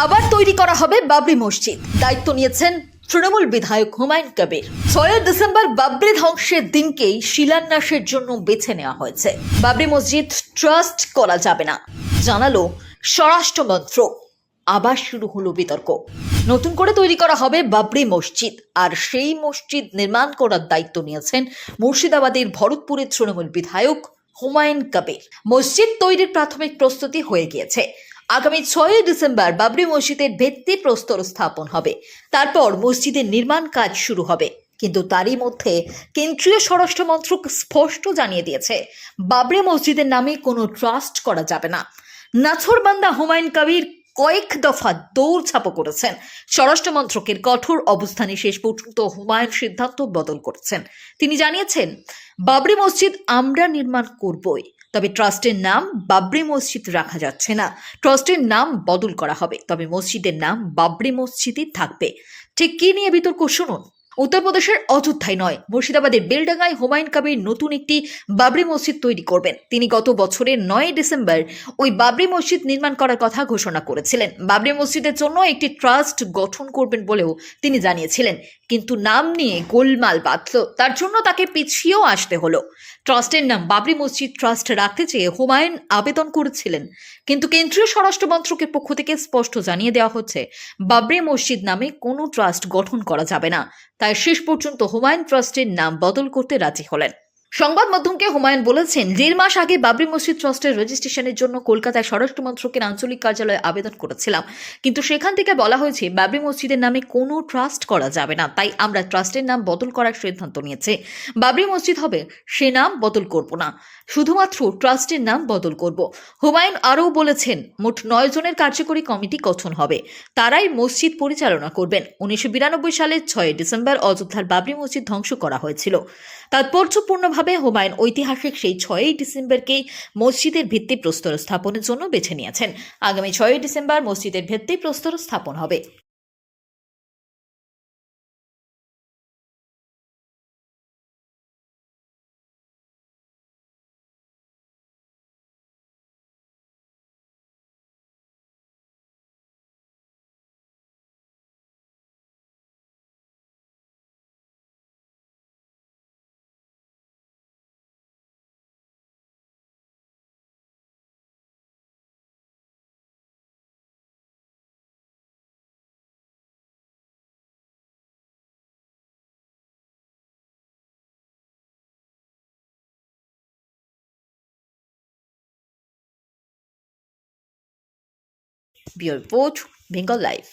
আবার তৈরি করা হবে বাবরি মসজিদ, দায়িত্ব নিয়েছেন তৃণমূল বিধায়ক হুমায়ুন কবির। 6 ডিসেম্বর বাবরি ধ্বংসের দিনকেই শিলান্যাসের জন্য বেছে নেওয়া হয়েছে। বাবরি মসজিদ ট্রাস্ট করা যাবে না জানালো স্বরাষ্ট্র মন্ত্রক। আবার শুরু হলো বিতর্ক। নতুন করে তৈরি করা হবে বাবরি মসজিদ, আর সেই মসজিদ নির্মাণ করার দায়িত্ব নিয়েছেন মুর্শিদাবাদের ভরতপুরের তৃণমূল বিধায়ক হুমায়ুন কবির। মসজিদ তৈরির প্রাথমিক প্রস্তুতি হয়ে গিয়েছে। আগামী 6 ডিসেম্বর বাবরি মসজিদের ভিত্তি প্রস্তর স্থাপন হবে। তারপর মসজিদের নির্মাণ কাজ শুরু হবে। কিন্তু তারই মধ্যে কেন্দ্রীয় স্বরাষ্ট্র মন্ত্রক স্পষ্ট জানিয়ে দিয়েছে, বাবরি মসজিদের নামে কোনো ট্রাস্ট করা যাবে না। নাছোড়বান্দা হুমায়ুন কবির কয়েক দফা দৌড়ঝাঁপ করেছেন। স্বরাষ্ট্র মন্ত্রকের কঠোর অবস্থানে শেষ পর্যন্ত হুমায়ুন সিদ্ধান্ত বদল করেছেন। তিনি জানিয়েছেন, বাবরি মসজিদ আমরা নির্মাণ করবই, তবে ট্রাস্টের নাম বাবরি মসজিদ রাখা যাচ্ছে না। ট্রাস্টের নাম বদল করা হবে, তবে মসজিদের নাম বাবরি মসজিদই থাকবে। ঠিক কি নিয়ে বিতর্ক শুনুন। উত্তরপ্রদেশের অযোধ্যায় নয়, মুর্শিদাবাদের বেলডাঙ্গায় হুমায়ুন কবির নতুন একটি বাবরি মসজিদ তৈরি করবেন। তিনি গত বছরের 9 ডিসেম্বর ওই বাবরি মসজিদ নির্মাণ করার কথা ঘোষণা করেছিলেন। বাবরি মসজিদের জন্য একটি ট্রাস্ট গঠন করবেন বলেও তিনি জানিয়েছিলেন, কিন্তু নাম নিয়ে গোলমাল বাঁধল। তার জন্য তাকে পিছিয়েও আসতে হলো। ট্রাস্টের নাম বাবরি মসজিদ ট্রাস্ট রাখতে চেয়ে হুমায়ুন আবেদন করেছিলেন, কিন্তু কেন্দ্রীয় স্বরাষ্ট্র মন্ত্রকের পক্ষ থেকে স্পষ্ট জানিয়ে দেওয়া হচ্ছে, বাবরি মসজিদ নামে কোনো ট্রাস্ট গঠন করা যাবে না। তাই শেষ পর্যন্ত হুমায়ুন ট্রাস্টের নাম বদল করতে রাজি হলেন। সংবাদ মাধ্যমকে হুমায়ুন বলেছেন, 1.5 মাস আগে বাবরি মসজিদ ট্রাস্টের রেজিস্ট্রেশনের জন্য কলকাতায় স্বরাষ্ট্র মন্ত্রকের আঞ্চলিক কার্যালয়ে আবেদন করেছিলাম, কিন্তু সেখান থেকে বলা হয়েছে বাবরি মসজিদের নামে কোনো ট্রাস্ট করা যাবে না। তাই আমরা ট্রাস্টের নাম বদল করার সিদ্ধান্ত নিয়েছি। বাবরি মসজিদ হবে, সে নাম বদল করব না, শুধুমাত্র ট্রাস্টের নাম বদল করব। হুমায়ুন আরও বলেছেন, মোট 9 জনের কার্যকরী কমিটি গঠন হবে, তারাই মসজিদ পরিচালনা করবেন। 1992 সালের 6 ডিসেম্বর অযোধ্যার বাবরি মসজিদ ধ্বংস করা হয়েছিল। তাৎপর্যপূর্ণভাবে হুমায়ুন ঐতিহাসিক সেই 6 ডিসেম্বরকেই মসজিদের ভিত্তিপ্রস্তর স্থাপনের জন্য বেছে নিয়েছেন। আগামী 6 ডিসেম্বর মসজিদের ভিত্তিপ্রস্তর স্থাপন হবে। Bureau report, Bengal live.